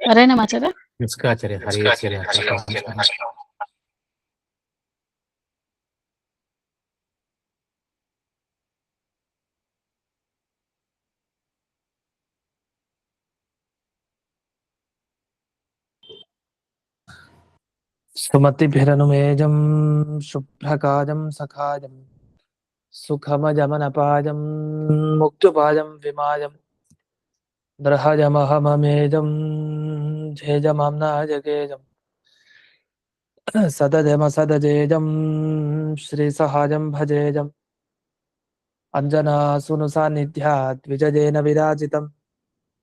ಹರೇನಮಾಚಾರ್ಯ ನಿಷ್ಕಾಚಾರ್ಯ ಹರಿಯಾಚಾರ್ಯ ಸುಮತಿಭಿರನುಮೇಜಂ ಶುಭ್ರಕಾಜಂ ಸಖಾಜಂ ಸುಖಮಜಮನಪಾಜಂ ಮುಕ್ತುಪಾಜಂ ವಿಮಾಜಂ ದೃಹಜಮಹಮಮೇಜಂ ಝೇಜಮಾಂನಾಜಗೇಜಂ ಸದಜಮಸದಜೇಜಂ ಶ್ರೀಸಹಾಜಂ ಭಜೇಜಂ ಅಂಜನಾಸುನು ಸಾನ್ನಿಧ್ಯಾತ್ ವಿಜಯೇನ ವಿರಾಜಿತಂ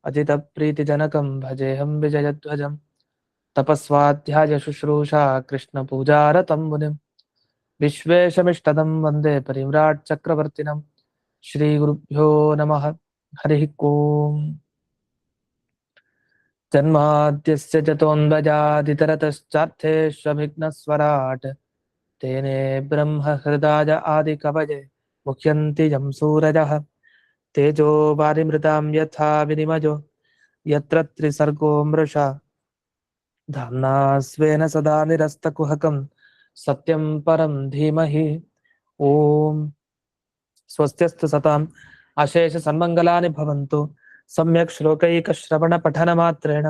ಅಜಿತಪ್ರೀತಿಜನಕಂ ಭಜೇಹಂ ವಿಜಯಧ್ವಜಂ ತಪಸ್ವಾಧ್ಯಾಯ ಶುಶ್ರೂಷಾ ಕೃಷ್ಣ ಪೂಜಾರತಂ ಮುನಿಂ ವಿಶ್ವೇಶಮಿಷ್ಟದಂ ವಂದೇ ಪರಿವ್ರಾಟ್ ಚಕ್ರವರ್ತಿನಂ ಶ್ರೀ ಗುರುಭ್ಯೋ ನಮಃ ಹರಿ ಓಂ ಜನ್ಮಾದ್ಯಸ್ಯ ಜತೋನ್ವಜಾದಿತರತಶ್ಚಾರ್ಥೇಷ್ವಭಿಘ್ನಸ್ವರಾಟ್ ತೇನೇ ಬ್ರಹ್ಮ ಹೃದಾಯ ಆದಿಕವಯೇ ಮುಹ್ಯಂತಿ ಯಂ ಸೂರಜಃ ತೇಜೋ ವಾರಿಮೃತಾಂ ಯಥಾ ವಿನಿಮಯೋ ಯತ್ರ ತ್ರಿಸರ್ಗೋ ಮೃಷಾ ಧಾಮ್ನಾ ಸ್ವೇನ ಸದಾ ನಿರಸ್ತಕುಹಕಂ ಸತ್ಯಂ ಪರಂ ಧೀಮಹಿ ಓಂ ಸ್ವಸ್ತ್ಯಸ್ತು ಸತಾಂ ಅಶೇಷ ಸನ್ಮಂಗಲಾನಿ ಭವಂತು ಸಮ್ಯಕ್ ಶ್ಲೋಕೈಕ ಶ್ರವಣ ಪಠನ ಮಾತ್ರೇಣ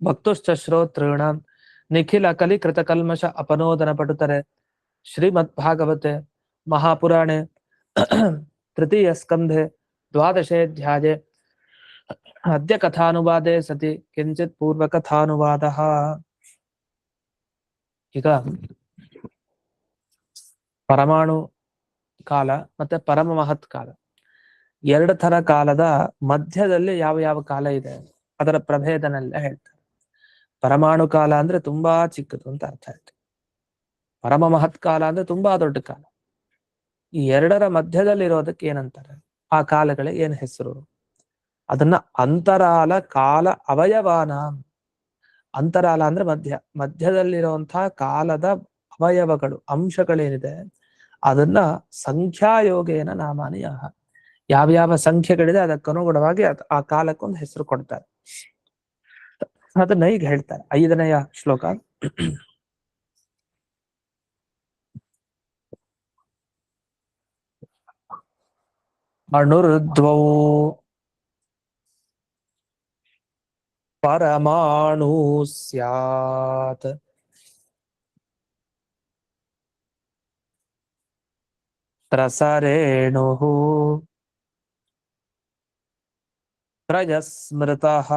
ಭಕ್ತುಶ್ಚ ಶ್ರೋತॄಣಾಂ ನಿಖಿಲ ಕಲಿಕೃತ ಕಲ್ಮಷ ಅಪನೋದನ ಪಟುತರೆ ಶ್ರೀಮದ್ ಭಾಗವತೆ ಮಹಾಪುರಾಣೆ ತೃತೀಯ ಸ್ಕಂಧೆ ದ್ವಾದಶೇऽಧ್ಯಾಯೇ ಅದ್ಯ ಕಥಾನುವಾದೇ ಸತಿ ಕಿಂಚಿತ್ ಪೂರ್ವ ಕಥಾನುವಾದಃ. ಈಗ ಪರಮಾಣು ಕಾಲ ಮತ್ತೆ ಪರಮ ಮಹತ್ ಕಾಲ, ಎರಡು ತರ ಕಾಲದ ಮಧ್ಯದಲ್ಲಿ ಯಾವ ಯಾವ ಕಾಲ ಇದೆ ಅದರ ಪ್ರಭೇದನೆಲ್ಲ ಹೇಳ್ತಾರೆ. ಪರಮಾಣು ಕಾಲ ಅಂದ್ರೆ ತುಂಬಾ ಚಿಕ್ಕದು ಅಂತ ಅರ್ಥ ಆಯ್ತು. ಪರಮ ಮಹತ್ ಕಾಲ ಅಂದ್ರೆ ತುಂಬಾ ದೊಡ್ಡ ಕಾಲ. ಈ ಎರಡರ ಮಧ್ಯದಲ್ಲಿರೋದಕ್ಕೆ ಏನಂತಾರೆ, ಆ ಕಾಲಗಳಿಗೆ ಏನ್ ಹೆಸರು? ಅದನ್ನ ಅಂತರಾಲ ಕಾಲ ಅವಯವಾನ. ಅಂತರಾಲ ಅಂದ್ರೆ ಮಧ್ಯದಲ್ಲಿರುವಂತಹ ಕಾಲದ ಅವಯವಗಳು, ಅಂಶಗಳೇನಿದೆ ಅದನ್ನ ಸಂಖ್ಯಾಯೋಗೇನ ನಾಮಾನಿ ಯಾವ್ಯಾವ ಸಂಖ್ಯೆಗಳಿದೆ ಅದಕ್ಕನುಗುಣವಾಗಿ ಆ ಕಾಲಕ್ಕೊಂದು ಹೆಸರು ಕೊಡ್ತಾರೆ. ಅದನ್ನ ಈಗ ಹೇಳ್ತಾರೆ. 5ನೆಯ ಶ್ಲೋಕ. ಅಣುರ್ದ್ವೌ ಪರಮಾಣು ಸ್ಯಾತ್ ಪ್ರಸರೇಣು ಪ್ರಜಸ್ಮೃತಃ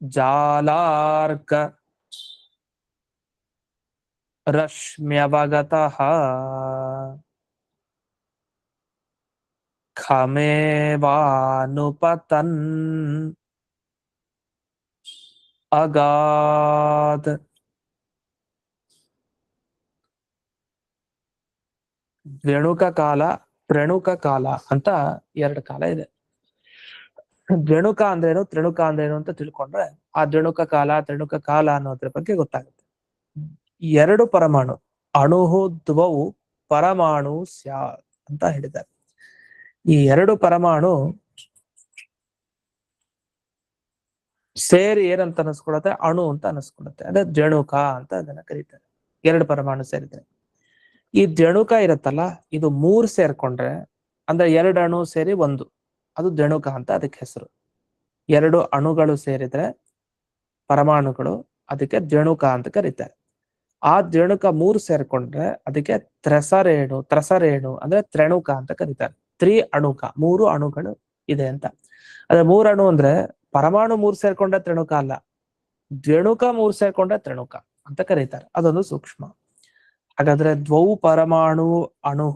ಜಾಲಾರ್ಕ ರಶ್ಮ್ಯವಗತಃ ಖಮೇವಾನುಪತನ್ ಅಗಾತ್. ದ್ವೇಣುಕ ಕಾಲ, ಪ್ರಣುಕ ಕಾಲ ಅಂತ ಎರಡು ಕಾಲ ಇದೆ. ದ್ವೇಣುಕ ಅಂದ್ರೇನು, ತ್ರಿಣುಕ ಅಂದ್ರೇನು ಅಂತ ತಿಳ್ಕೊಂಡ್ರೆ ಆ ದ್ವೇಣುಕ ಕಾಲ, ತ್ರಿಣುಕ ಕಾಲ ಅನ್ನೋದ್ರ ಬಗ್ಗೆ ಗೊತ್ತಾಗುತ್ತೆ. ಎರಡು ಪರಮಾಣು, ಅಣುಹು ದ್ವೌ ಪರಮಾಣು ಸ್ಯಾತ್ ಅಂತ ಹೇಳಿದ್ದಾರೆ. ಈ ಎರಡು ಪರಮಾಣು ಸೇರಿ ಏನಂತ ಅನಿಸ್ಕೊಳತ್ತೆ, ಅಣು ಅಂತ ಅನಿಸ್ಕೊಳುತ್ತೆ. ಅದೇ ದ್ವೇಣುಕ ಅಂತ ಅದನ್ನ ಕರೀತಾರೆ. ಎರಡು ಪರಮಾಣು ಸೇರಿದ್ರೆ ಈ ದ್ವೇಣುಕ ಇರುತ್ತಲ್ಲ, ಇದು 3 ಸೇರ್ಕೊಂಡ್ರೆ ಅಂದ್ರೆ 2 ಅಣು ಸೇರಿ 1, ಅದು ದ್ವೇಣುಕ ಅಂತ ಅದಕ್ಕೆ ಹೆಸರು. 2 ಅಣುಗಳು ಸೇರಿದ್ರೆ ಪರಮಾಣುಗಳು, ಅದಕ್ಕೆ ದ್ವೇಣುಕ ಅಂತ ಕರೀತಾರೆ. ಆ ದ್ವೇಣುಕ 3 ಸೇರ್ಕೊಂಡ್ರೆ ಅದಕ್ಕೆ ತ್ರಸರೇಣು ಅಂದ್ರೆ ತ್ರಣುಕ ಅಂತ ಕರೀತಾರೆ. ಅಣುಕ, 3 ಅಣುಗಳು ಇದೆ ಅಂತ. ಅದೇ 3 ಅಣು ಅಂದ್ರೆ ಪರಮಾಣು 3 ಸೇರ್ಕೊಂಡ್ರೆ ತ್ರಣುಕ ಅಲ್ಲ, ದ್ವೇಣುಕ 3 ಸೇರ್ಕೊಂಡ್ರೆ ತ್ರಣುಕ ಅಂತ ಕರೀತಾರೆ. ಅದೊಂದು ಸೂಕ್ಷ್ಮ. ಹಾಗಾದ್ರೆ ದ್ವೌ ಪರಮಾಣು ಅಣು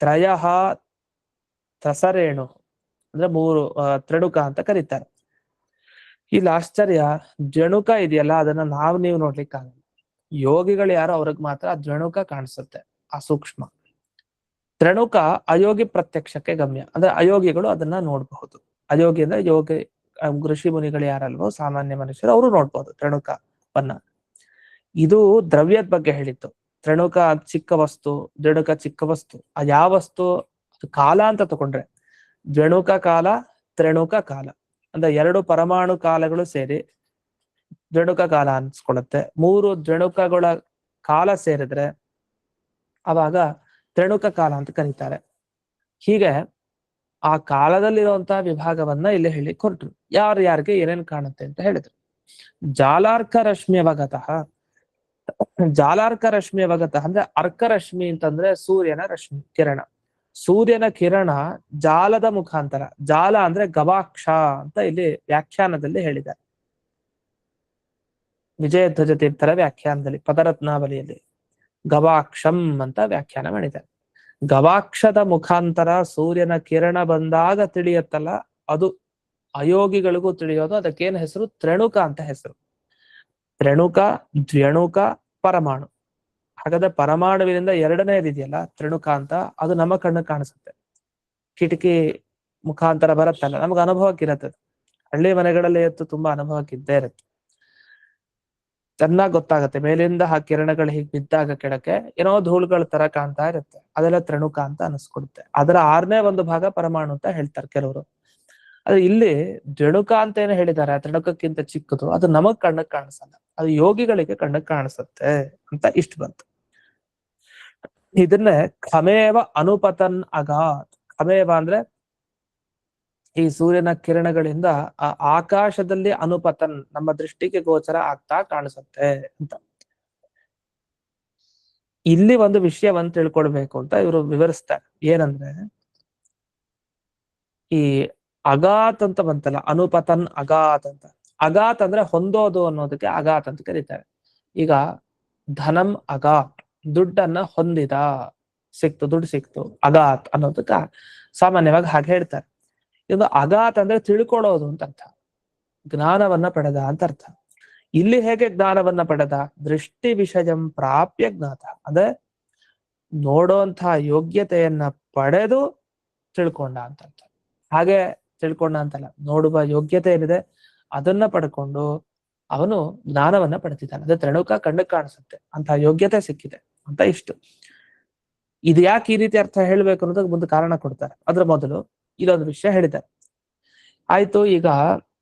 ತ್ರಯಃ ತ್ರಸರೇಣು ಅಂದ್ರೆ 3 ತ್ರಣುಕ ಅಂತ ಕರೀತಾರೆ. ಇಲ್ಲಿ ಆಶ್ಚರ್ಯ, ದ್ವೇಣುಕ ಇದೆಯಲ್ಲ ಅದನ್ನ ನೀವು ನೋಡ್ಲಿಕ್ಕಾಗಲ್ಲ. ಯೋಗಿಗಳು ಯಾರೋ ಅವ್ರಿಗೆ ಮಾತ್ರ ಆ ದ್ವೇಣುಕ ಕಾಣಿಸುತ್ತೆ, ಆ ಸೂಕ್ಷ್ಮ. ತ್ರಣುಕ ಅಯೋಗಿ ಪ್ರತ್ಯಕ್ಷಕ್ಕೆ ಗಮ್ಯ, ಅಂದ್ರೆ ಅಯೋಗಿಗಳು ಅದನ್ನ ನೋಡಬಹುದು. ಅಯೋಗಿ ಅಂದ್ರೆ ಯೋಗಿ, ಋಷಿ ಮುನಿಗಳು ಯಾರಲ್ವೋ ಸಾಮಾನ್ಯ ಮನುಷ್ಯರು ಅವರು ನೋಡ್ಬೋದು ತ್ರಣುಕವನ್ನ. ಇದು ದ್ರವ್ಯದ ಬಗ್ಗೆ ಹೇಳಿತ್ತು. ತ್ರಣುಕ ಚಿಕ್ಕ ವಸ್ತು, ದ್ವೇಣುಕ ಚಿಕ್ಕ ವಸ್ತು. ಯಾವ ವಸ್ತು ಅದು ಕಾಲ ಅಂತ ತಗೊಂಡ್ರೆ, ದ್ವ್ಯಣುಕ ಕಾಲ, ತ್ರಿಣುಕ ಕಾಲ ಅಂದ್ರೆ 2 ಪರಮಾಣು ಕಾಲಗಳು ಸೇರಿ ದ್ವ್ಯಣುಕ ಕಾಲ ಅನ್ಸ್ಕೊಳುತ್ತೆ. 3 ದ್ವ್ಯಣುಕಗಳ ಕಾಲ ಸೇರಿದ್ರೆ ಅವಾಗ ತ್ರಿಣುಕ ಕಾಲ ಅಂತ ಕರೀತಾರೆ. ಹೀಗೆ ಆ ಕಾಲದಲ್ಲಿರುವಂತಹ ವಿಭಾಗವನ್ನ ಇಲ್ಲಿ ಹೇಳಿ ಹೊರಟ್ರು. ಯಾರ್ಯಾರಿಗೆ ಏನೇನ್ ಕಾಣುತ್ತೆ ಅಂತ ಹೇಳಿದ್ರು. ಜಾಲಾರ್ಕ ರಶ್ಮಿಯವಗತಃ, ಜಾಲಾರ್ಕ ರಶ್ಮಿಯವಗತಃ ಅಂದ್ರೆ ಅರ್ಕ ರಶ್ಮಿ ಅಂತಂದ್ರೆ ಸೂರ್ಯನ ರಶ್ಮಿ ಕಿರಣ. ಸೂರ್ಯನ ಕಿರಣ ಜಾಲದ ಮುಖಾಂತರ, ಜಾಲ ಅಂದ್ರೆ ಗವಾಕ್ಷ ಅಂತ ಇಲ್ಲಿ ವ್ಯಾಖ್ಯಾನದಲ್ಲಿ ಹೇಳಿದ್ದಾರೆ. ವಿಜಯಧ್ವಜ ತೀರ್ಥರ ವ್ಯಾಖ್ಯಾನದಲ್ಲಿ ಪದರತ್ನಾವಲಿಯಲ್ಲಿ ಗವಾಕ್ಷಂ ಅಂತ ವ್ಯಾಖ್ಯಾನ ಮಾಡಿದ್ದಾರೆ. ಗವಾಕ್ಷದ ಮುಖಾಂತರ ಸೂರ್ಯನ ಕಿರಣ ಬಂದಾಗ ತಿಳಿಯತ್ತಲ್ಲ, ಅದು ಅಯೋಗಿಗಳಿಗೂ ತಿಳಿಯೋದು. ಅದಕ್ಕೇನು ಹೆಸರು? ತ್ರಿಣುಕ ಅಂತ ಹೆಸರು. ತ್ರಿಣುಕ, ದ್ವ್ಯಣುಕ, ಪರಮಾಣು. ಹಾಗಾದ್ರೆ ಪರಮಾಣುವಿನಿಂದ ಎರಡನೇದಿದೆಯಲ್ಲ ತ್ರಿಣುಕ ಅಂತ, ಅದು ನಮ್ಮ ಕಣ್ಣು ಕಾಣಿಸುತ್ತೆ. ಕಿಟಕಿ ಮುಖಾಂತರ ಬರುತ್ತಲ್ಲ, ನಮ್ಗೆ ಅನುಭವಕ್ಕಿರತ್ತೆ. ಹಳ್ಳಿ ಮನೆಗಳಲ್ಲಿ ಎತ್ತು ತುಂಬಾ ಅನುಭವಕ್ಕಿದ್ದೇ ಇರುತ್ತೆ. ಚೆನ್ನಾಗಿ ಗೊತ್ತಾಗತ್ತೆ. ಮೇಲಿಂದ ಆ ಕಿರಣಗಳು ಹೀಗೆ ಬಿದ್ದಾಗ ಕೆಳಕ್ಕೆ ಏನೋ ಧೂಳುಗಳ ತರ ಕಾಣ್ತಾ ಇರುತ್ತೆ. ಅದೆಲ್ಲ ತ್ರಿಣುಕ ಅಂತ ಅನಿಸ್ಕೊಡುತ್ತೆ. ಅದರ 6ನೇ ಒಂದು ಭಾಗ ಪರಮಾಣು ಅಂತ ಹೇಳ್ತಾರೆ ಕೆಲವರು. ಆದ್ರೆ ಇಲ್ಲಿ ದ್ವ್ಯಣುಕ ಅಂತ ಏನು ಹೇಳಿದ್ದಾರೆ, ತ್ರಿಣುಕಕ್ಕಿಂತ ಚಿಕ್ಕದು, ಅದು ನಮಗ್ ಕಣ್ಣಕ್ ಕಾಣಿಸಲ್ಲ, ಅದು ಯೋಗಿಗಳಿಗೆ ಕಣ್ಣಕ್ ಕಾಣಿಸುತ್ತೆ ಅಂತ ಇಷ್ಟು ಬಂತು. ಇದನ್ನೇ ಖಮೇವ ಅನುಪತನ್ ಅಗಾತ್. ಖಮೇವ ಅಂದ್ರೆ ಈ ಸೂರ್ಯನ ಕಿರಣಗಳಿಂದ ಆ ಆಕಾಶದಲ್ಲಿ ಅನುಪತನ್, ನಮ್ಮ ದೃಷ್ಟಿಗೆ ಗೋಚರ ಆಗ್ತಾ ಕಾಣಿಸುತ್ತೆ ಅಂತ. ಇಲ್ಲಿ ಒಂದು ವಿಷಯವನ್ನ ತಿಳ್ಕೊಳ್ಬೇಕು ಅಂತ ಇವರು ವಿವರಿಸ್ತಾರೆ. ಏನಂದ್ರೆ ಈ ಅಗಾತ್ ಅಂತ ಬಂತಲ್ಲ, ಅನುಪತನ್ ಅಗಾತ್ ಅಂತ. ಅಗಾತ್ ಅಂದ್ರೆ ಹೊಂದೋದು ಅನ್ನೋದಕ್ಕೆ ಅಗಾತ್ ಅಂತ ಕರೀತಾರೆ. ಈಗ ಧನಂ ಅಗಾತ್, ದುಡ್ಡನ್ನ ಹೊಂದಿದ, ಸಿಕ್ತು, ದುಡ್ಡು ಸಿಕ್ತು, ಅಗಾತ್ ಅನ್ನೋದಕ್ಕ ಸಾಮಾನ್ಯವಾಗಿ ಹಾಗೆ ಹೇಳ್ತಾರೆ. ಇದು ಅಗಾತ್ ಅಂದ್ರೆ ತಿಳ್ಕೊಳ್ಳೋದು ಅಂತ ಅರ್ಥ, ಜ್ಞಾನವನ್ನ ಪಡೆದ ಅಂತ ಅರ್ಥ. ಇಲ್ಲಿ ಹೇಗೆ ಜ್ಞಾನವನ್ನ ಪಡೆದ? ದೃಷ್ಟಿ ವಿಷಯಂ ಪ್ರಾಪ್ಯ ಜ್ಞಾತ, ಅಂದ್ರೆ ನೋಡುವಂತಹ ಯೋಗ್ಯತೆಯನ್ನ ಪಡೆದು ತಿಳ್ಕೊಂಡ ಅಂತ ಅರ್ಥ. ಹಾಗೆ ತಿಳ್ಕೊಂಡ ಅಂತಲ್ಲ, ನೋಡುವ ಯೋಗ್ಯತೆ ಏನಿದೆ ಅದನ್ನ ಪಡ್ಕೊಂಡು ಅವನು ಜ್ಞಾನವನ್ನ ಪಡೆದಿದ್ದಾನೆ. ಅದೇ ತ್ರಿಣುಕ ಕಣ್ಣಕ್ಕೆ ಕಾಣಿಸುತ್ತೆ, ಅಂತ ಯೋಗ್ಯತೆ ಸಿಕ್ಕಿದೆ ಅಂತ ಇಷ್ಟು. ಇದು ಯಾಕೆ ಈ ರೀತಿ ಅರ್ಥ ಹೇಳ್ಬೇಕು ಅನ್ನೋದಕ್ಕೆ ಮುಂದೆ ಕಾರಣ ಕೊಡ್ತಾರೆ. ಅದ್ರ ಮೊದಲು ಇದೊಂದು ವಿಷಯ ಹೇಳಿದ್ದಾರೆ. ಆಯ್ತು, ಈಗ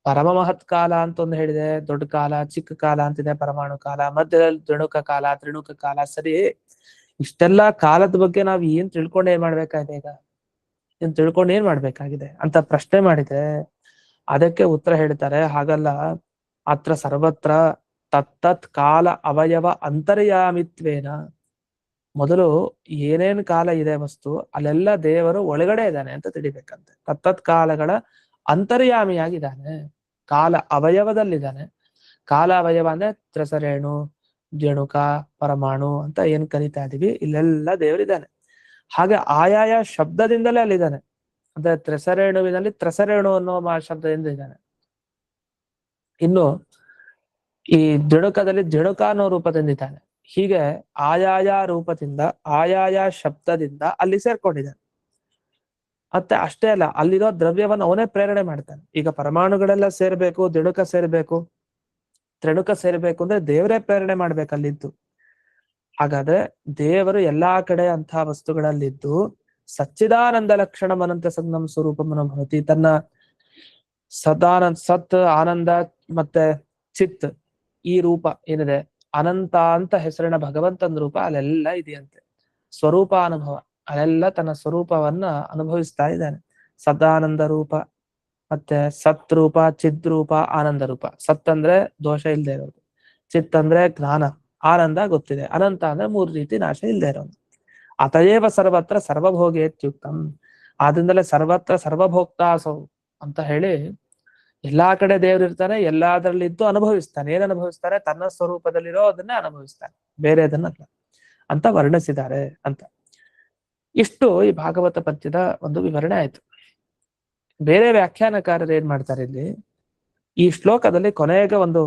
ಪರಮ ಮಹತ್ ಕಾಲ ಅಂತ ಒಂದು ಹೇಳಿದೆ, ದೊಡ್ಡ ಕಾಲ, ಚಿಕ್ಕ ಕಾಲ ಅಂತಿದೆ, ಪರಮಾಣು ಕಾಲ, ಮಧ್ಯದಲ್ಲಿ ದ್ವಿಣುಕ ಕಾಲ, ತ್ರಿಣುಕ ಕಾಲ. ಸರಿ, ಇಷ್ಟೆಲ್ಲಾ ಕಾಲದ ಬಗ್ಗೆ ನಾವ್ ಏನ್ ತಿಳ್ಕೊಂಡು ಏನ್ ಮಾಡ್ಬೇಕಾಗಿದೆ? ಈಗ ಏನ್ ತಿಳ್ಕೊಂಡು ಏನ್ ಮಾಡ್ಬೇಕಾಗಿದೆ ಅಂತ ಪ್ರಶ್ನೆ ಮಾಡಿದ್ರೆ ಅದಕ್ಕೆ ಉತ್ತರ ಹೇಳ್ತಾರೆ, ಹಾಗಲ್ಲ. ಅತ್ರ ಸರ್ವತ್ರ ತತ್ತತ್ ಕಾಲ ಅವಯವ ಅಂತರ್ಯಾಮಿತ್ವೇನ. ಮೊದಲು ಏನೇನ್ ಕಾಲ ಇದೆ ವಸ್ತು, ಅಲ್ಲೆಲ್ಲ ದೇವರು ಒಳಗಡೆ ಇದ್ದಾನೆ ಅಂತ ತಿಳಿಬೇಕಂತೆ. ತತ್ತತ್ ಕಾಲಗಳ ಅಂತರ್ಯಾಮಿಯಾಗಿದ್ದಾನೆ, ಕಾಲ ಅವಯವದಲ್ಲಿದ್ದಾನೆ. ಕಾಲ ಅವಯವ ಅಂದ್ರೆ ತ್ರಸರೇಣು, ಜಣುಕ, ಪರಮಾಣು ಅಂತ ಏನ್ ಕರಿತಾ ಇದೀವಿ, ಇಲ್ಲೆಲ್ಲ ದೇವರಿದ್ದಾನೆ. ಹಾಗೆ ಆಯಾಯ ಶಬ್ದದಿಂದಲೇ ಅಲ್ಲಿದ್ದಾನೆ. ಅಂದ್ರೆ ತ್ರಸರೇಣುವಿನಲ್ಲಿ ತ್ರಸರೇಣು ಅನ್ನೋ ಶಬ್ದದಿಂದ ಇದ್ದಾನೆ. ಇನ್ನು ಈ ಜಣುಕದಲ್ಲಿ ಜಣುಕ ಅನ್ನೋ ರೂಪದಿಂದ ಇದ್ದಾನೆ. ಹೀಗೆ ಆಯಾಯ ರೂಪದಿಂದ, ಆಯಾಯ ಶಬ್ದದಿಂದ ಅಲ್ಲಿ ಸೇರ್ಕೊಂಡಿದ್ದಾನೆ. ಮತ್ತೆ ಅಷ್ಟೇ ಅಲ್ಲ, ಅಲ್ಲಿರೋ ದ್ರವ್ಯವನ್ನು ಅವನೇ ಪ್ರೇರಣೆ ಮಾಡ್ತಾನೆ. ಈಗ ಪರಮಾಣುಗಳೆಲ್ಲ ಸೇರ್ಬೇಕು, ದಿಣುಕ ಸೇರ್ಬೇಕು, ತ್ರಿಣುಕ ಸೇರ್ಬೇಕು ಅಂದ್ರೆ ದೇವರೇ ಪ್ರೇರಣೆ ಮಾಡ್ಬೇಕಲ್ಲಿದ್ದು. ಹಾಗಾದ್ರೆ ದೇವರು ಎಲ್ಲಾ ಕಡೆ ಅಂತಹ ವಸ್ತುಗಳಲ್ಲಿದ್ದು ಸಚ್ಚಿದಾನಂದ ಲಕ್ಷಣ ಅನಂತ ಸಂಗಮ ಸ್ವರೂಪಮನ ಭವತಿ. ತನ್ನ ಸದಾನಂದ, ಸತ್, ಆನಂದ ಮತ್ತೆ ಚಿತ್, ಈ ರೂಪ ಏನಿದೆ, ಅನಂತ ಅಂತ ಹೆಸರಿನ ಭಗವಂತನ ರೂಪ ಅಲ್ಲೆಲ್ಲ ಇದೆಯಂತೆ. ಸ್ವರೂಪ ಅನುಭವ, ಅಲ್ಲೆಲ್ಲ ತನ್ನ ಸ್ವರೂಪವನ್ನ ಅನುಭವಿಸ್ತಾ ಇದ್ದಾನೆ. ಸದಾನಂದ ರೂಪ, ಮತ್ತೆ ಸತ್ ರೂಪ, ಚಿದ್ ರೂಪ, ಆನಂದ ರೂಪ. ಸತ್ ಅಂದ್ರೆ ದೋಷ ಇಲ್ಲದೆ ಇರೋದು, ಚಿತ್ ಅಂದ್ರೆ ಜ್ಞಾನ, ಆನಂದ ಗೊತ್ತಿದೆ, ಅನಂತ ಅಂದ್ರೆ 3 ರೀತಿ ನಾಶ ಇಲ್ಲದೆ ಇರೋದು. ಅತಯೇವ ಸರ್ವತ್ರ ಸರ್ವಭೋಗೇತ್ಯುಕ್ತಂ. ಆದ್ರಿಂದಲೇ ಸರ್ವತ್ರ ಸರ್ವಭೋಕ್ತಾಸೌ ಅಂತ ಹೇಳಿ ಎಲ್ಲಾ ಕಡೆ ದೇವರಿರ್ತಾನೆ, ಎಲ್ಲಾದ್ರಲ್ಲಿದ್ದು ಅನುಭವಿಸ್ತಾನೆ. ಏನ್ ಅನುಭವಿಸ್ತಾನೆ? ತನ್ನ ಸ್ವರೂಪದಲ್ಲಿರೋ ಅದನ್ನೇ ಅನುಭವಿಸ್ತಾನೆ, ಬೇರೆ ಅದನ್ನಲ್ಲ ಅಂತ ವರ್ಣಿಸಿದ್ದಾರೆ ಅಂತ. ಇಷ್ಟು ಈ ಭಾಗವತ ಪದ್ಯದ ಒಂದು ವಿವರಣೆ ಆಯ್ತು. ಬೇರೆ ವ್ಯಾಖ್ಯಾನಕಾರರು ಏನ್ ಮಾಡ್ತಾರೆ ಇಲ್ಲಿ, ಈ ಶ್ಲೋಕದಲ್ಲಿ ಕೊನೆಗೆ ಒಂದು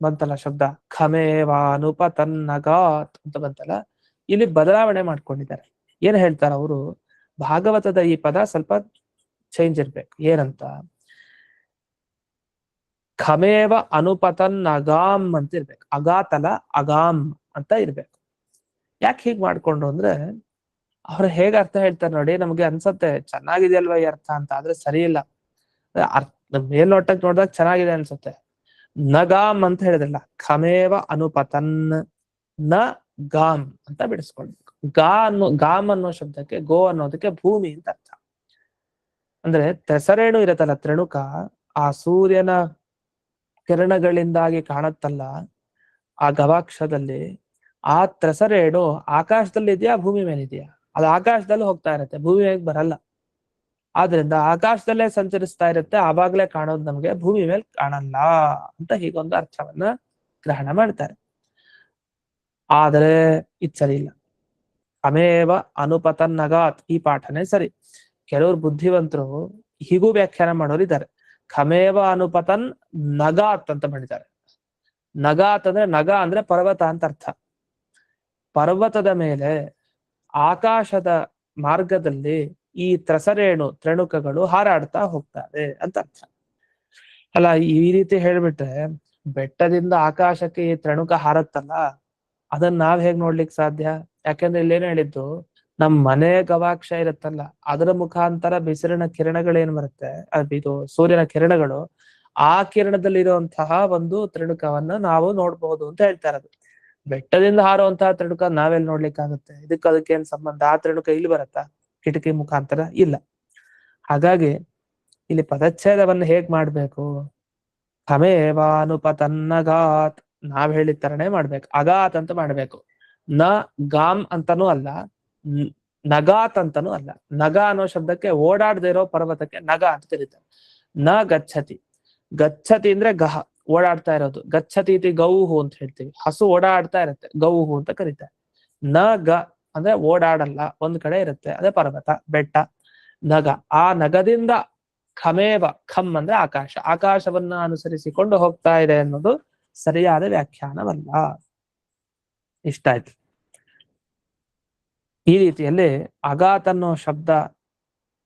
ಬಂತಲ್ಲ ಶಬ್ದ, ಖಮೇವಾನುಪತನ್ನಗಾತ್ ಅಂತ ಬಂತಲ್ಲ, ಇಲ್ಲಿ ಬದಲಾವಣೆ ಮಾಡ್ಕೊಂಡಿದ್ದಾರೆ. ಏನ್ ಹೇಳ್ತಾರೆ ಅವರು, ಭಾಗವತದ ಈ ಪದ ಸ್ವಲ್ಪ ಚೇಂಜ್ ಇರ್ಬೇಕು. ಏನಂತ, ಖಮೇವ ಅನುಪತನ್ ಅಗಾಮ್ ಅಂತ ಇರ್ಬೇಕು. ಅಗಾತಲ ಅಗಾಮ್ ಅಂತ ಇರ್ಬೇಕು. ಯಾಕೆ ಹೀಗ್ ಮಾಡ್ಕೊಂಡ್ರು ಅಂದ್ರೆ, ಅವ್ರು ಹೇಗೆ ಅರ್ಥ ಹೇಳ್ತಾರೆ ನೋಡಿ, ನಮ್ಗೆ ಅನ್ಸತ್ತೆ ಚೆನ್ನಾಗಿದೆಯಲ್ವಾ ಈ ಅರ್ಥ ಅಂತ, ಆದ್ರೆ ಸರಿ ಇಲ್ಲ. ಮೇಲ್ನೋಟಕ್ಕೆ ನೋಡಿದಾಗ ಚೆನ್ನಾಗಿದೆ ಅನ್ಸುತ್ತೆ. ನಗಾಮ್ ಅಂತ ಹೇಳಿದ್ರಲ್ಲ, ಖಮೇವ ಅನುಪತನ್ ನ ಗಾಮ್ ಅಂತ ಬಿಡಿಸ್ಕೊಳ್ಬೇಕು. ಗಾಮ್ ಅನ್ನೋ ಶಬ್ದಕ್ಕೆ ಗೋ ಅನ್ನೋದಕ್ಕೆ ಭೂಮಿ ಅಂತ ಅರ್ಥ. ಅಂದ್ರೆ ತೆಸರೇಣು ಇರತ್ತಲ್ಲ ತ್ರಿಣುಕ, ಆ ಸೂರ್ಯನ ಕಿರಣಗಳಿಂದಾಗಿ ಕಾಣತ್ತಲ್ಲ ಆ ಗವಾಕ್ಷದಲ್ಲಿ, ಆ ತ್ರೆಸರೇಣು ಆಕಾಶದಲ್ಲಿ ಇದೆಯಾ ಭೂಮಿ ಮೇಲೆ ಇದೆಯಾ? ಅದು ಆಕಾಶದಲ್ಲಿ ಹೋಗ್ತಾ ಇರುತ್ತೆ, ಭೂಮಿ ಮೇಲೆ ಬರಲ್ಲ. ಆದ್ರಿಂದ ಆಕಾಶದಲ್ಲೇ ಸಂಚರಿಸ್ತಾ ಇರುತ್ತೆ, ಆವಾಗ್ಲೇ ಕಾಣೋದು ನಮ್ಗೆ, ಭೂಮಿ ಮೇಲೆ ಕಾಣಲ್ಲ ಅಂತ ಹೀಗೊಂದು ಅರ್ಥವನ್ನ ಗ್ರಹಣ ಮಾಡ್ತಾರೆ. ಆದರೆ ಇದು ಸರಿ ಇಲ್ಲ. ಅಮೇವ ಅನುಪತನ್ನಗಾತ್ ಈ ಪಾಠನೇ ಸರಿ. ಕೆಲವರು ಬುದ್ಧಿವಂತರು ಹೀಗೂ ವ್ಯಾಖ್ಯಾನ ಮಾಡೋರು ಇದ್ದಾರೆ. ಖಮೇವ ಅನುಪತನ್ ನಗಾತ್ ಅಂತ ಮಾಡಿದ್ದಾರೆ. ನಗಾತ್ ಅಂದ್ರೆ, ನಗ ಅಂದ್ರೆ ಪರ್ವತ ಅಂತ ಅರ್ಥ. ಪರ್ವತದ ಮೇಲೆ ಆಕಾಶದ ಮಾರ್ಗದಲ್ಲಿ ಈ ತ್ರಿಣುಕಗಳು ಹಾರಾಡ್ತಾ ಹೋಗ್ತಾರೆ ಅಂತ ಅರ್ಥ. ಅಲ್ಲ, ಈ ರೀತಿ ಹೇಳ್ಬಿಟ್ರೆ ಬೆಟ್ಟದಿಂದ ಆಕಾಶಕ್ಕೆ ಈ ತ್ರಿಣುಕ ಹಾರತ್ತಲ್ಲ, ಅದನ್ನ ನಾವ್ ಹೇಗ್ ನೋಡ್ಲಿಕ್ಕೆ ಸಾಧ್ಯ? ಯಾಕೆಂದ್ರೆ ಇಲ್ಲೇನು ಹೇಳಿದ್ದು, ನಮ್ ಮನೆ ಗವಾಕ್ಷ ಇರುತ್ತಲ್ಲ, ಅದರ ಮುಖಾಂತರ ಬಿಸಿಲಿನ ಕಿರಣಗಳೇನ್ ಬರುತ್ತೆ, ಇದು ಸೂರ್ಯನ ಕಿರಣಗಳು, ಆ ಕಿರಣದಲ್ಲಿ ಇರುವಂತಹ ಒಂದು ತ್ರಿಣುಕವನ್ನ ನಾವು ನೋಡ್ಬಹುದು ಅಂತ ಹೇಳ್ತಾ ಇರೋದು. ಬೆಟ್ಟದಿಂದ ಹಾರುವಂತಹ ತ್ರಿಣುಕ ನಾವೆಲ್ಲಿ ನೋಡ್ಲಿಕ್ಕಾಗುತ್ತೆ? ಅದಕ್ಕೇನ್ ಸಂಬಂಧ? ಆ ತ್ರಿಣುಕ ಇಲ್ಲಿ ಬರತ್ತಾ ಕಿಟಕಿ ಮುಖಾಂತರ? ಇಲ್ಲ. ಹಾಗಾಗಿ ಇಲ್ಲಿ ಪದಚ್ಛೇದವನ್ನು ಹೇಗ್ ಮಾಡ್ಬೇಕು? ಖಮೇವಾನುಪತನ್ನಗಾತ್, ನಾವ್ ಹೇಳಿದ ತರನೇ ಮಾಡ್ಬೇಕು. ಅಗಾತ್ ಅಂತ ಮಾಡ್ಬೇಕು. ನ ಗಾಮ್ ಅಂತಾನೂ ಅಲ್ಲ, ನಗಾತ್ ಅಂತಾನೂ ಅಲ್ಲ. ನಗ ಅನ್ನೋ ಶಬ್ದಕ್ಕೆ ಓಡಾಡದೇ ಇರೋ ಪರ್ವತಕ್ಕೆ ನಗ ಅಂತ ಕರೀತಾರೆ. ನ ಗಚ್ಚತಿ, ಗಚ್ಚತಿ ಅಂದ್ರೆ ಗಹ, ಓಡಾಡ್ತಾ ಇರೋದು. ಗಚ್ಚತಿ ಇತಿ ಗೌಹು ಅಂತ ಹೇಳ್ತೀವಿ, ಹಸು ಓಡಾಡ್ತಾ ಇರುತ್ತೆ, ಗೌಹು ಅಂತ ಕರೀತಾರೆ. ನ ಗ ಅಂದ್ರೆ ಓಡಾಡಲ್ಲ, ಒಂದ್ ಕಡೆ ಇರುತ್ತೆ, ಅದೇ ಪರ್ವತ, ಬೆಟ್ಟ. ನಗ, ಆ ನಗದಿಂದ ಖಮೇವ, ಖಮ್ ಅಂದ್ರೆ ಆಕಾಶ, ಆಕಾಶವನ್ನ ಅನುಸರಿಸಿಕೊಂಡು ಹೋಗ್ತಾ ಇದೆ ಅನ್ನೋದು ಸರಿಯಾದ ವ್ಯಾಖ್ಯಾನವಲ್ಲ. ಇಷ್ಟ ಆಯ್ತು. ಈ ರೀತಿಯಲ್ಲಿ ಅಗಾತ್ ಅನ್ನೋ ಶಬ್ದ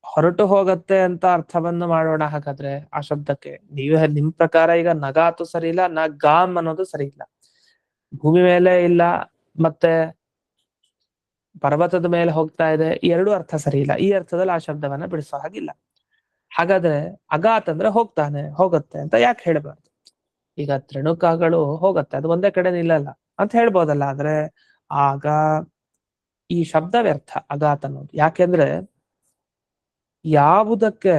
ಹೊರಟು ಹೋಗತ್ತೆ ಅಂತ ಅರ್ಥವನ್ನು ಮಾಡೋಣ. ಹಾಗಾದ್ರೆ ಆ ಶಬ್ದಕ್ಕೆ ನಿಮ್ ಪ್ರಕಾರ ಈಗ ನಗಾತು ಸರಿ ಇಲ್ಲ, ಗಾಮ್ ಅನ್ನೋದು ಸರಿ ಇಲ್ಲ. ಭೂಮಿ ಮೇಲೆ ಇಲ್ಲ, ಮತ್ತೆ ಪರ್ವತದ ಮೇಲೆ ಹೋಗ್ತಾ ಇದೆ, ಈ ಎರಡೂ ಅರ್ಥ ಸರಿ ಇಲ್ಲ. ಈ ಅರ್ಥದಲ್ಲಿ ಆ ಶಬ್ದವನ್ನ ಬಿಡಿಸೋ ಹಾಗಿಲ್ಲ. ಹಾಗಾದ್ರೆ ಅಗಾತ್ ಅಂದ್ರೆ ಹೋಗ್ತಾನೆ, ಹೋಗುತ್ತೆ ಅಂತ ಯಾಕೆ ಹೇಳ್ಬಾರ್ದು? ಈಗ ತ್ರಿಣುಕಗಳು ಹೋಗತ್ತೆ, ಅದು ಒಂದೇ ಕಡೆ ನಿಲ್ಲಲ್ಲ ಅಂತ ಹೇಳ್ಬೋದಲ್ಲ. ಆದ್ರೆ ಆಗ ಈ ಶಬ್ದ ವ್ಯರ್ಥ, ಅಗಾತ್ ಅನ್ನೋದು. ಯಾಕೆಂದ್ರೆ ಯಾವುದಕ್ಕೆ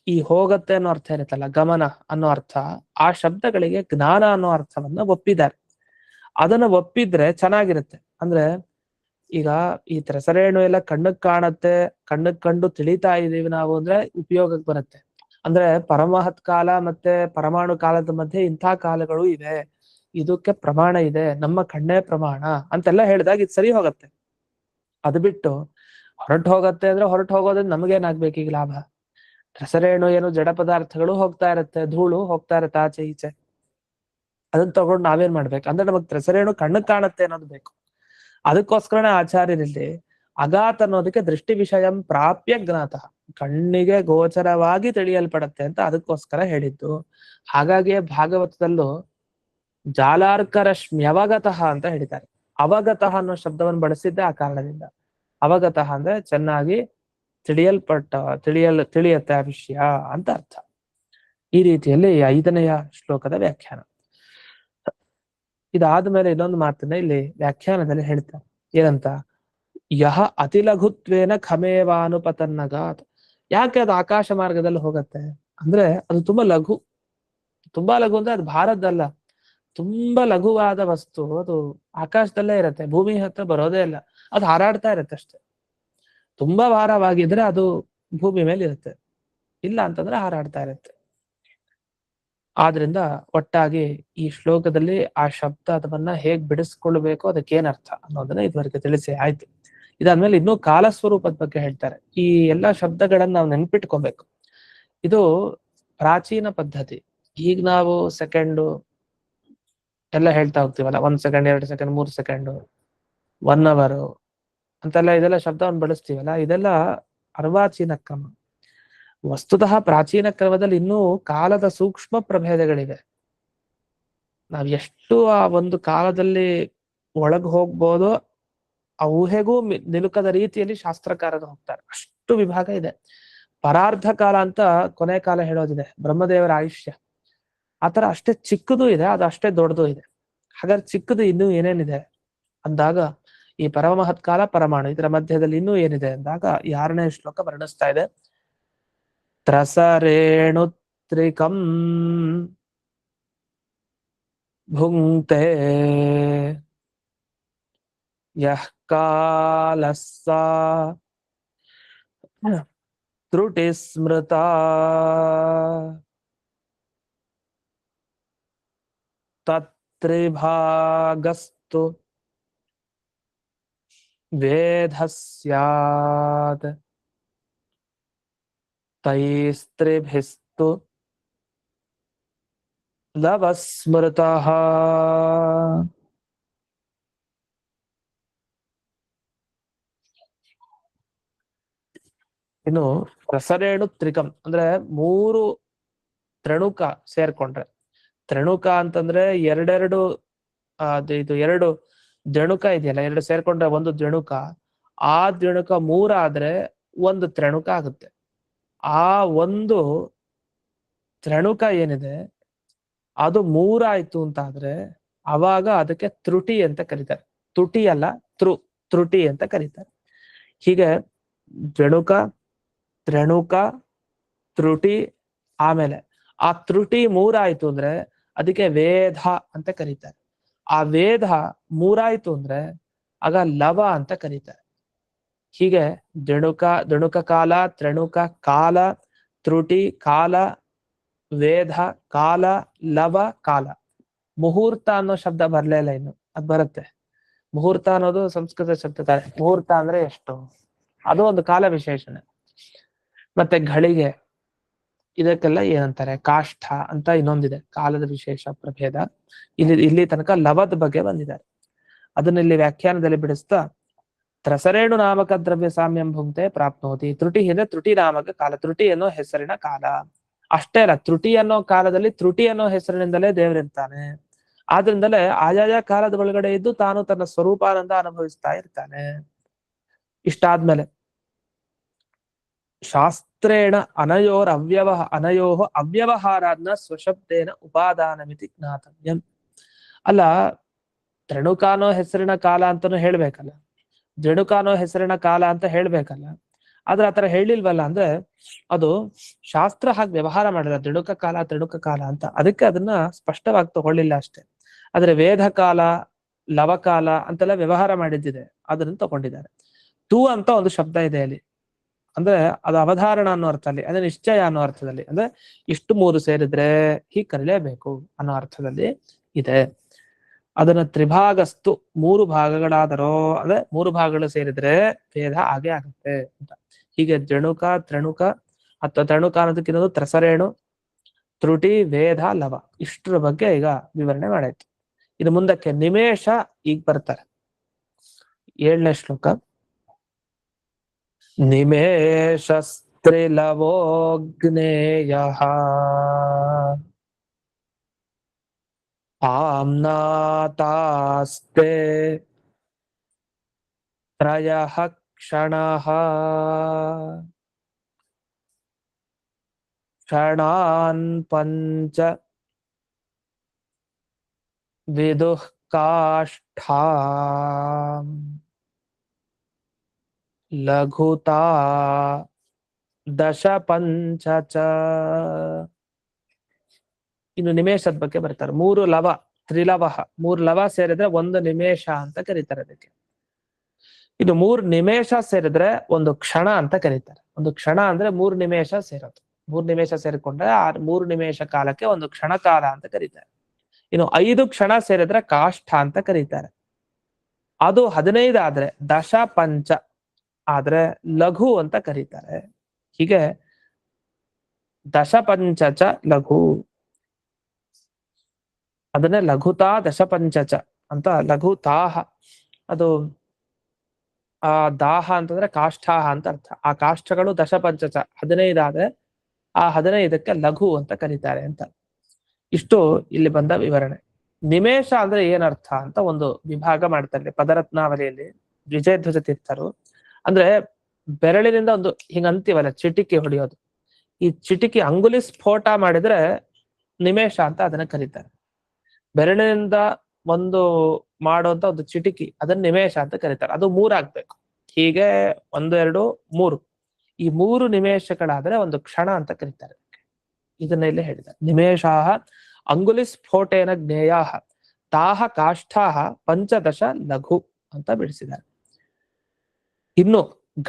ಈ ಹೋಗತ್ತೆ ಅನ್ನೋ ಅರ್ಥ ಇರುತ್ತಲ್ಲ, ಗಮನ ಅನ್ನೋ ಅರ್ಥ, ಆ ಶಬ್ದಗಳಿಗೆ ಜ್ಞಾನ ಅನ್ನೋ ಅರ್ಥವನ್ನ ಒಪ್ಪಿದ್ದಾರೆ. ಅದನ್ನ ಒಪ್ಪಿದ್ರೆ ಚೆನ್ನಾಗಿರುತ್ತೆ. ಅಂದ್ರೆ ಈಗ ಈ ತ್ರೆಸರೇಣು ಎಲ್ಲ ಕಣ್ಣಕ್ ಕಾಣತ್ತೆ, ಕಣ್ಣಕ್ ಕಂಡು ತಿಳಿತಾ ಇದೀವಿ ನಾವು ಅಂದ್ರೆ ಉಪಯೋಗಕ್ಕೆ ಬರುತ್ತೆ. ಅಂದ್ರೆ ಪರಮಹತ್ ಕಾಲ ಮತ್ತೆ ಪರಮಾಣು ಕಾಲದ ಮಧ್ಯೆ ಇಂಥ ಕಾಲಗಳು ಇವೆ, ಇದಕ್ಕೆ ಪ್ರಮಾಣ ಇದೆ, ನಮ್ಮ ಕಣ್ಣೇ ಪ್ರಮಾಣ ಅಂತೆಲ್ಲ ಹೇಳಿದಾಗ ಇದು ಸರಿ ಹೋಗತ್ತೆ. ಅದು ಬಿಟ್ಟು ಹೊರಟು ಹೋಗತ್ತೆ ಅಂದ್ರೆ ಹೊರಟು ಹೋಗೋದ್ರಿಂದ ನಮಗೇನಾಗ್ಬೇಕು ಈಗ ಲಾಭ? ತ್ರೆಸರೇಣು ಏನು ಜಡ ಪದಾರ್ಥಗಳು ಹೋಗ್ತಾ ಇರತ್ತೆ, ಧೂಳು ಹೋಗ್ತಾ ಇರತ್ತೆ ಆಚೆ ಈಚೆ, ಅದನ್ನ ತಗೊಂಡು ನಾವೇನ್ ಮಾಡ್ಬೇಕು? ಅಂದ್ರೆ ನಮಗ್ ತ್ರೆಸರೇಣು ಕಣ್ಣಕ್ ಕಾಣತ್ತೆ ಅನ್ನೋದು ಬೇಕು. ಅದಕ್ಕೋಸ್ಕರನೇ ಆಚಾರ್ಯರಲ್ಲಿ ಅಗಾತ್ ಅನ್ನೋದಕ್ಕೆ ದೃಷ್ಟಿ ವಿಷಯಂ ಪ್ರಾಪ್ಯ ಜ್ಞಾತಃ, ಕಣ್ಣಿಗೆ ಗೋಚರವಾಗಿ ತಿಳಿಯಲ್ಪಡತ್ತೆ ಅಂತ ಅದಕ್ಕೋಸ್ಕರ ಹೇಳಿದ್ದು. ಹಾಗಾಗಿಯೇ ಭಾಗವತದಲ್ಲೂ ಜಾಲಾರ್ಕರಶ್ಮ್ಯವಗತಃ ಅಂತ ಹೇಳಿದ್ದಾರೆ. ಅವಗತಃ ಅನ್ನೋ ಶಬ್ದವನ್ನು ಬಳಸಿದ್ದೆ ಆ ಕಾರಣದಿಂದ. ಅವಗತಃ ಅಂದ್ರೆ ಚೆನ್ನಾಗಿ ತಿಳಿಯತ್ತೆ ಆ ವಿಷಯ ಅಂತ ಅರ್ಥ. ಈ ರೀತಿಯಲ್ಲಿ 5ನೆಯ ಶ್ಲೋಕದ ವ್ಯಾಖ್ಯಾನ. ಇದಾದ್ಮೇಲೆ ಇನ್ನೊಂದು ಮಾತನ್ನ ಇಲ್ಲಿ ವ್ಯಾಖ್ಯಾನದಲ್ಲಿ ಹೇಳ್ತಾರೆ. ಏನಂತ? ಯಹ ಅತಿಲಘುತ್ವೇನ ಖಮೇವಾನುಪತನ್ನಗಾತ್. ಯಾಕೆ ಅದು ಆಕಾಶ ಮಾರ್ಗದಲ್ಲಿ ಹೋಗತ್ತೆ ಅಂದ್ರೆ ಅದು ತುಂಬಾ ಲಘು. ತುಂಬಾ ಲಘು ಅಂದ್ರೆ ಅದು ಭಾರದ್ದಲ್ಲ, ತುಂಬಾ ಲಘುವಾದ ವಸ್ತು. ಅದು ಆಕಾಶದಲ್ಲೇ ಇರತ್ತೆ, ಭೂಮಿ ಹತ್ರ ಬರೋದೇ ಇಲ್ಲ, ಅದು ಹಾರಾಡ್ತಾ ಇರತ್ತೆ ಅಷ್ಟೆ. ತುಂಬಾ ಭಾರವಾಗಿದ್ರೆ ಅದು ಭೂಮಿ ಮೇಲೆ ಇರುತ್ತೆ, ಇಲ್ಲ ಅಂತಂದ್ರೆ ಹಾರಾಡ್ತಾ ಇರುತ್ತೆ. ಆದ್ರಿಂದ ಒಟ್ಟಾಗಿ ಈ ಶ್ಲೋಕದಲ್ಲಿ ಆ ಶಬ್ದ ಅದನ್ನ ಹೇಗ್ ಬಿಡಿಸ್ಕೊಳ್ಬೇಕು, ಅದಕ್ಕೇನ್ ಅರ್ಥ ಅನ್ನೋದನ್ನ ಇದುವರೆಗೆ ತಿಳಿಸಿ ಆಯ್ತು. ಇದಾದ್ಮೇಲೆ ಇನ್ನೂ ಕಾಲಸ್ವರೂಪದ ಬಗ್ಗೆ ಹೇಳ್ತಾರೆ. ಈ ಎಲ್ಲಾ ಶಬ್ದಗಳನ್ನ ನಾವು ನೆನ್ಪಿಟ್ಕೊಬೇಕು. ಇದು ಪ್ರಾಚೀನ ಪದ್ಧತಿ. ಈಗ ನಾವು ಸೆಕೆಂಡು ಎಲ್ಲ ಹೇಳ್ತಾ ಹೋಗ್ತೀವಲ್ಲ, 1 ಸೆಕೆಂಡ್ 2 ಸೆಕೆಂಡ್ 3 ಸೆಕೆಂಡು 1 ಅವರ್ ಅಂತೆಲ್ಲ ಇದೆಲ್ಲ ಶಬ್ದವನ್ನು ಬಳಸ್ತೀವಲ್ಲ, ಇದೆಲ್ಲ ಅರ್ವಾಚೀನ ಕ್ರಮ. ವಸ್ತುತಃ ಪ್ರಾಚೀನ ಕ್ರಮದಲ್ಲಿ ಇನ್ನೂ ಕಾಲದ ಸೂಕ್ಷ್ಮ ಪ್ರಭೇದಗಳಿವೆ. ನಾವ್ ಎಷ್ಟು ಆ ಒಂದು ಕಾಲದಲ್ಲಿ ಒಳಗ್ ಹೋಗ್ಬೋದೋ ಆ ಊಹೆಗೂ ನಿಲುಕದ ರೀತಿಯಲ್ಲಿ ಶಾಸ್ತ್ರಕಾರರು ಹೋಗ್ತಾರೆ. ಅಷ್ಟು ವಿಭಾಗ ಇದೆ. ಪರಾರ್ಧ ಕಾಲ ಅಂತ ಕೊನೆ ಕಾಲ ಹೇಳೋದಿದೆ, ಬ್ರಹ್ಮದೇವರ ಆಯುಷ್ಯ. ಆತರ ಅಷ್ಟೇ ಚಿಕ್ಕದು ಇದೆ, ಅದು ಅಷ್ಟೇ ದೊಡ್ಡದು ಇದೆ. ಹಾಗಾದ್ರೆ ಚಿಕ್ಕದು ಇನ್ನೂ ಏನೇನಿದೆ ಅಂದಾಗ ಈ ಪರಮಹತ್ ಕಾಲ ಪರಮಾಣು, ಇದರ ಮಧ್ಯದಲ್ಲಿ ಇನ್ನೂ ಏನಿದೆ ಅಂದಾಗ ಈ 6ನೇ ಶ್ಲೋಕ ವರ್ಣಿಸ್ತಾ ಇದೆ. ತ್ರಸರೇಣುತ್ರಿಕಂ ಭುಂಕ್ತೆ ಯಃ ಕಾಲಸ್ಸ ತ್ರುಟಿ ಸ್ಮೃತ ತತ್ರಿಭಾಗಸ್ತು ವೇದ ಸ್ಯಾತ್ ತೈಸ್ತ್ರಿಭಿಸ್ತು ಲವಸ್ಮೃತಃ. ಇನ್ನು ರಸರೇಣು ತ್ರಿಕಂ ಅಂದ್ರೆ 3 ತ್ರಣುಕ ಸೇರ್ಕೊಂಡ್ರೆ, ತ್ರಣುಕ ಅಂತಂದ್ರೆ ಎರಡೆರಡು ಇದು 2 ದ್ರಣುಕ ಇದೆಯಲ್ಲ, 2 ಸೇರ್ಕೊಂಡ್ರೆ ಒಂದು ದ್ರಣುಕ. ಆ ದ್ರಣುಕ 3 ಆದ್ರೆ ಒಂದು ತ್ರಣುಕ ಆಗುತ್ತೆ. ಆ ಒಂದು ತ್ರಣುಕ ಏನಿದೆ ಅದು 3 ಆಯ್ತು ಅಂತ ಆದ್ರೆ ಅವಾಗ ಅದಕ್ಕೆ ತ್ರುಟಿ ಅಂತ ಕರೀತಾರೆ. ತುಟಿ ಅಲ್ಲ, ತ್ರುಟಿ ಅಂತ ಕರೀತಾರೆ. ಹೀಗೆ ದ್ರಣುಕ, ತ್ರಣುಕ, ತ್ರುಟಿ, ಆಮೇಲೆ ಆ ತ್ರುಟಿ 3 ಆಯ್ತು ಅಂದ್ರೆ ಅದಕ್ಕೆ ವೇದ ಅಂತ ಕರೀತಾರೆ. ಆ ವೇದ 3 ಆಯ್ತು ಅಂದ್ರೆ ಆಗ ಲವ ಅಂತ ಕರೀತಾರೆ. ಹೀಗೆ ದ್ರಣುಕ ಕಾಲ, ತ್ರಣುಕ ಕಾಲ, ತ್ರುಟಿ ಕಾಲ, ವೇದ ಕಾಲ, ಲವ ಕಾಲ. ಮುಹೂರ್ತ ಅನ್ನೋ ಶಬ್ದ ಬರ್ಲೇ ಇಲ್ಲ ಇನ್ನು, ಅದ್ ಬರುತ್ತೆ. ಮುಹೂರ್ತ ಅನ್ನೋದು ಸಂಸ್ಕೃತ ಶಬ್ದ ತಾನೆ. ಮುಹೂರ್ತ ಅಂದ್ರೆ ಎಷ್ಟು, ಅದು ಒಂದು ಕಾಲ ವಿಶೇಷಣೆ. ಮತ್ತೆ ಘಳಿಗೆ, ಇದಕ್ಕೆಲ್ಲ ಏನಂತಾರೆ ಕಾಷ್ಠ ಅಂತ ಇನ್ನೊಂದಿದೆ, ಕಾಲದ ವಿಶೇಷ ಪ್ರಭೇದ. ಇಲ್ಲಿ ತನಕ ಲವದ ಬಗ್ಗೆ ಬಂದಿದ್ದಾರೆ. ಅದನ್ನ ಇಲ್ಲಿ ವ್ಯಾಖ್ಯಾನದಲ್ಲಿ ಬಿಡಿಸ್ತಾ, ತ್ರಸರೇಣು ನಾಮಕ ದ್ರವ್ಯ ಸಾಮ್ಯಂ ಭುಂಕ್ತೆ ಪ್ರಾಪ್ನೋತಿ. ತ್ರುಟಿ ಅಂದ್ರೆ ತ್ರುಟಿ ನಾಮಕ ಕಾಲ, ತ್ರುಟಿ ಅನ್ನೋ ಹೆಸರಿನ ಕಾಲ. ಅಷ್ಟೇ ಅಲ್ಲ, ತ್ರುಟಿ ಅನ್ನೋ ಕಾಲದಲ್ಲಿ ತ್ರುಟಿ ಅನ್ನೋ ಹೆಸರಿನಿಂದಲೇ ದೇವರಿರ್ತಾನೆ. ಆದ್ರಿಂದಲೇ ಆಯಾಯ ಕಾಲದ ಒಳಗಡೆ ಇದ್ದು ತಾನು ತನ್ನ ಸ್ವರೂಪಾನಂದ ಅನುಭವಿಸ್ತಾ ಇರ್ತಾನೆ. ಇಷ್ಟಾದ್ಮೇಲೆ ಶಾಸ್ತ್ರೇಣ ಅನಯೋ ಅವ್ಯವಹಾರಾದ್ನ ಸ್ವಶಬ್ದೇನ ಉಪಾದಾನಮಿತಿ ಜ್ಞಾತವ್ಯಂ. ಅಲ್ಲ, ತ್ರಣುಕಾನೋ ಹೆಸರಿನ ಕಾಲ ಅಂತಾನು ಹೇಳ್ಬೇಕಲ್ಲ, ಜಣುಕಾನೋ ಹೆಸರಿನ ಕಾಲ ಅಂತ ಹೇಳ್ಬೇಕಲ್ಲ. ಆದ್ರೆ ಆತರ ಹೇಳಿಲ್ವಲ್ಲ, ಅಂದ್ರೆ ಅದು ಶಾಸ್ತ್ರ ಹಾಗೆ ವ್ಯವಹಾರ ಮಾಡಿಲ್ಲ, ತ್ರಣುಕ ಕಾಲ ಅಂತ. ಅದಕ್ಕೆ ಅದನ್ನ ಸ್ಪಷ್ಟವಾಗಿ ತಗೊಳ್ಳಿಲ್ಲ ಅಷ್ಟೇ. ಆದ್ರೆ ವೇದ ಕಾಲ, ಲವಕಾಲ ಅಂತೆಲ್ಲ ವ್ಯವಹಾರ ಮಾಡಿದ್ದಿದೆ, ಅದನ್ನ ತಗೊಂಡಿದ್ದಾರೆ. ತು ಅಂತ ಒಂದು ಶಬ್ದ ಇದೆ ಅಲ್ಲಿ, ಅಂದ್ರೆ ಅದು ಅವಧಾರಣ ಅನ್ನೋ ಅರ್ಥದಲ್ಲಿ, ಅಂದ್ರೆ ನಿಶ್ಚಯ ಅನ್ನೋ ಅರ್ಥದಲ್ಲಿ, ಅಂದ್ರೆ ಇಷ್ಟು 3 ಸೇರಿದ್ರೆ ಹೀಗೆ ಕರೀಲೇಬೇಕು ಅನ್ನೋ ಅರ್ಥದಲ್ಲಿ ಇದೆ. ಅದನ್ನ ತ್ರಿಭಾಗಸ್ತು 3 ಭಾಗಗಳಾದರೋ, ಅಂದ್ರೆ 3 ಭಾಗಗಳು ಸೇರಿದ್ರೆ ಭೇದ ಹಾಗೆ ಆಗುತ್ತೆ ಅಂತ. ಹೀಗೆ ಜಣುಕ, ತ್ರಣುಕ ಅಥವಾ ತ್ರಣುಕ ಅನ್ನೋದಕ್ಕಿರೋದು ತ್ರಸರೇಣು, ತ್ರುಟಿ, ವೇದ, ಲವ, ಇಷ್ಟರ ಬಗ್ಗೆ ಈಗ ವಿವರಣೆ ಮಾಡಾಯ್ತು. ಇನ್ನು ಮುಂದಕ್ಕೆ ನಿಮೇಷ ಈಗ ಬರ್ತಾರೆ. 7ನೇ ಶ್ಲೋಕ. ನಿಮೇಷಸ್ತ್ರಿಲವೋಗ್ನೇಯಃ ಆಮ್ನಾತಾಸ್ತೆ ತ್ರಯಃ ಕ್ಷಣಃ ಕ್ಷಣಾನ್ ಪಂಚ ವಿದುಃ ಕಾಷ್ಠಾಂ ಲಘುತಾ ದಶ ಪಂಚ ಚ. ಇನ್ನು ನಿಮೇಷದ ಬಗ್ಗೆ ಬರ್ತಾರೆ. 3 ಲವ, ತ್ರಿಲವ, 3 ಲವ ಸೇರಿದ್ರೆ 1 ನಿಮೇಷ ಅಂತ ಕರೀತಾರೆ ಅದಕ್ಕೆ. ಇದು 3 ನಿಮೇಷ ಸೇರಿದ್ರೆ 1 ಕ್ಷಣ ಅಂತ ಕರೀತಾರೆ. 1 ಕ್ಷಣ ಅಂದ್ರೆ 3 ನಿಮೇಷ ಸೇರೋದು. 3 ನಿಮೇಷ ಸೇರಿಕೊಂಡ್ರೆ 3 ನಿಮೇಷ ಕಾಲಕ್ಕೆ 1 ಕ್ಷಣ ಕಾಲ ಅಂತ ಕರೀತಾರೆ. ಇನ್ನು 5 ಕ್ಷಣ ಸೇರಿದ್ರೆ ಕಾಷ್ಠ ಅಂತ ಕರೀತಾರೆ. ಅದು 15 ಆದ್ರೆ ದಶ ಪಂಚ ಆದ್ರೆ ಲಘು ಅಂತ ಕರೀತಾರೆ. ಹೀಗೆ ದಶ ಪಂಚಚ ಲಘು, ಅದನ್ನೇ ಲಘುತಾ ದಶ ಪಂಚಚ ಅಂತ. ಲಘುತಾಹ ಅದು ಆ ದಾಹ ಅಂತಂದ್ರೆ ಕಾಷ್ಠಾಹ ಅಂತ ಅರ್ಥ. ಆ ಕಾಷ್ಠಗಳು ದಶ ಪಂಚಚ 15 ಆದ್ರೆ ಆ 15ಕ್ಕೆ ಲಘು ಅಂತ ಕರೀತಾರೆ ಅಂತ. ಇಷ್ಟು ಇಲ್ಲಿ ಬಂದ ವಿವರಣೆ. ನಿಮೇಷ ಅಂದ್ರೆ ಏನರ್ಥ ಅಂತ ಒಂದು ವಿಭಾಗ ಮಾಡ್ತಾರೆ ಪದರತ್ನಾವಲಿಯಲ್ಲಿ. ವಿಜಯಧ್ವಜ ತೀರ್ಥರು ಅಂದ್ರೆ ಬೆರಳಿನಿಂದ ಒಂದು ಹಿಂಗ ಅಂತೀವಲ್ಲ ಚಿಟಿಕೆ ಹೊಡೆಯೋದು, ಈ ಚಿಟಿಕೆ ಅಂಗುಲಿ ಸ್ಫೋಟ ಮಾಡಿದ್ರೆ ನಿಮೇಶ ಅಂತ ಅದನ್ನ ಕರೀತಾರೆ. ಬೆರಳಿನಿಂದ ಒಂದು ಮಾಡುವಂತ ಒಂದು ಚಿಟಿಕಿ ಅದನ್ನ ನಿಮೇಶ ಅಂತ ಕರೀತಾರೆ. ಅದು 3 ಆಗ್ಬೇಕು. ಹೀಗೆ 1 2 3 ಈ 3 ನಿಮೇಶಗಳಾದ್ರೆ ಒಂದು ಕ್ಷಣ ಅಂತ ಕರೀತಾರೆ. ಇದನ್ನ ಇಲ್ಲಿ ಹೇಳಿದ್ದಾರೆ. ನಿಮೇಶಾಹ ಅಂಗುಲಿ ಸ್ಫೋಟೇನ ಜ್ಞೇಯಾಹ ತಾಹ ಕಾಷ್ಠಾಹ ಪಂಚದಶ ಲಘು ಅಂತ ಬಿಡಿಸಿದ್ದಾರೆ. ಇನ್ನು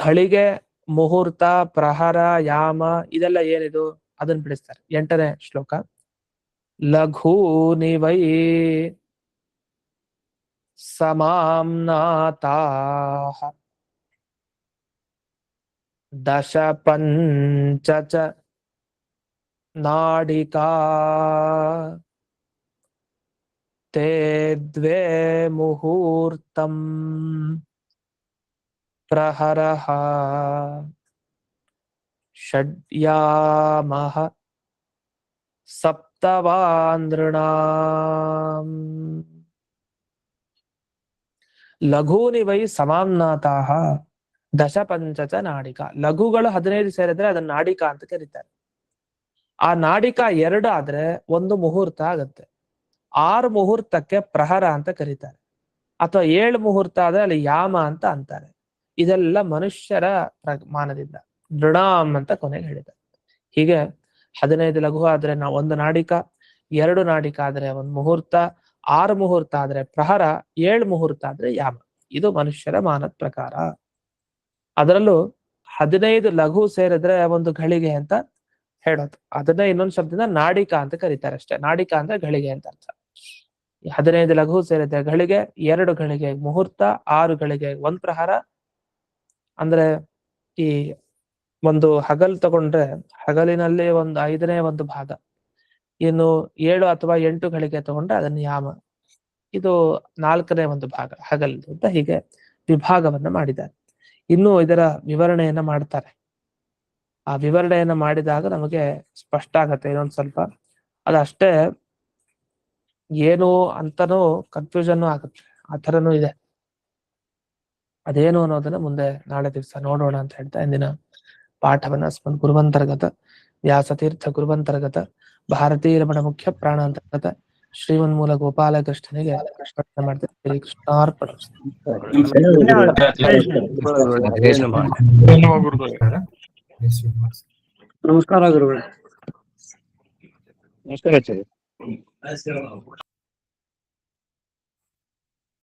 ಘಳಿಗೆ, ಮುಹೂರ್ತ, ಪ್ರಹರ, ಯಾಮ ಇದೆಲ್ಲ ಏನಿದು ಅದನ್ನ ಬಿಡಿಸ್ತಾರೆ. 8ನೇ ಶ್ಲೋಕ. ಲಘೂನಿ ವೈ ಸಮಾಮ್ನಾತಾಃ ದಶ ಪಂಚ ನಾಡಿಕಾ ತೇ ದ್ವೇ ಮುಹೂರ್ತಂ ಪ್ರಹರಃ ಷಡ್ಯಾಮಃ ಸಪ್ತವಾಂದ್ರಣಾಂ ಲಘೂನಿ ವೈ ಸಮಾಮ್ನಾತಾಃ ದಶ ಪಂಚಚ ನಾಡಿಕ. ಲಘುಗಳು 15 ಸೇರಿದ್ರೆ ಅದನ್ನ ನಾಡಿಕ ಅಂತ ಕರೀತಾರೆ. ಆ ನಾಡಿಕ 2 ಆದ್ರೆ 1 ಮುಹೂರ್ತ ಆಗತ್ತೆ. 6 ಮುಹೂರ್ತಕ್ಕೆ ಪ್ರಹರ ಅಂತ ಕರೀತಾರೆ. ಅಥವಾ 7 ಮುಹೂರ್ತ ಆದ್ರೆ ಅಲ್ಲಿ ಯಾಮ ಅಂತ ಅಂತಾರೆ. ಇದೆಲ್ಲ ಮನುಷ್ಯರ ಮಾನದಿಂದ ದೃಢಾಮ್ ಅಂತ ಕೊನೆಗೆ ಹೇಳಿದ್ದಾರೆ. ಹೀಗೆ 15 ಲಘು ಆದ್ರೆ 1 ನಾಡಿಕ, 2 ನಾಡಿಕ ಆದ್ರೆ 1 ಮುಹೂರ್ತ, 6 ಮುಹೂರ್ತ ಆದ್ರೆ ಪ್ರಹರ, 7 ಮುಹೂರ್ತ ಆದ್ರೆ ಯಾಮ. ಇದು ಮನುಷ್ಯರ ಮಾನದ ಪ್ರಕಾರ. ಅದರಲ್ಲೂ 15 ಲಘು ಸೇರಿದ್ರೆ 1 ಘಳಿಗೆ ಅಂತ ಹೇಳೋದು. ಅದನ್ನ ಇನ್ನೊಂದು ಶಬ್ದದಿಂದ ನಾಡಿಕ ಅಂತ ಕರೀತಾರೆ ಅಷ್ಟೇ. ನಾಡಿಕ ಅಂದ್ರೆ ಘಳಿಗೆ ಅಂತ ಅರ್ಥ. 15 ಲಘು ಸೇರಿದ್ರೆ ಘಳಿಗೆ, 2 ಘಳಿಗೆ ಮುಹೂರ್ತ, 6 ಘಳಿಗೆ 1 ಪ್ರಹರ. ಅಂದ್ರೆ ಈ ಒಂದು ಹಗಲ್ ತಗೊಂಡ್ರೆ ಹಗಲಿನಲ್ಲಿ 1/5ನೇ ಒಂದು ಭಾಗ, ಇನ್ನು 7 ಅಥವಾ 8 ಘಳಿಗೆ ತಗೊಂಡ್ರೆ ಅದನ್ನ ಯಾಮ. ಇದು 4ನೇ ಒಂದು ಭಾಗ ಹಗಲ್ದು ಅಂತ ಹೀಗೆ ವಿಭಾಗವನ್ನ ಮಾಡಿದ್ದಾರೆ. ಇನ್ನು ಇದರ ವಿವರಣೆಯನ್ನ ಮಾಡ್ತಾರೆ. ಆ ವಿವರಣೆಯನ್ನ ಮಾಡಿದಾಗ ನಮಗೆ ಸ್ಪಷ್ಟ ಆಗತ್ತೆ ಇನ್ನೊಂದು ಸ್ವಲ್ಪ. ಅದಷ್ಟೇ ಏನು ಅಂತನೂ ಕನ್ಫ್ಯೂಷನ್ ಆಗುತ್ತೆ, ಆ ಥರನೂ ಇದೆ. ಅದೇನು ಅನ್ನೋದನ್ನ ಮುಂದೆ ನಾಳೆ ದಿವಸ ನೋಡೋಣ ಅಂತ ಹೇಳ್ತಾ ಇಂದಿನ ಪಾಠವನ್ನ ಸ್ಮರಣ ಗುರುವಂತರ್ಗತ ವ್ಯಾಸತೀರ್ಥ ಗುರುವಂತರ್ಗತ ಭಾರತೀಯ ರಮಣ ಮುಖ್ಯ ಪ್ರಾಣ ಅಂತರ್ಗತ ಶ್ರೀಮನ್ಮೂಲ ಗೋಪಾಲಕೃಷ್ಣನಿಗೆ ಮಾಡ್ತೇವೆ. ಕೃಷ್ಣಾರ್ಪಣ. ನಮಸ್ಕಾರ ಗುರುಗಳೇ. ನಮಸ್ಕಾರ ಆಚಾರ್ಯ.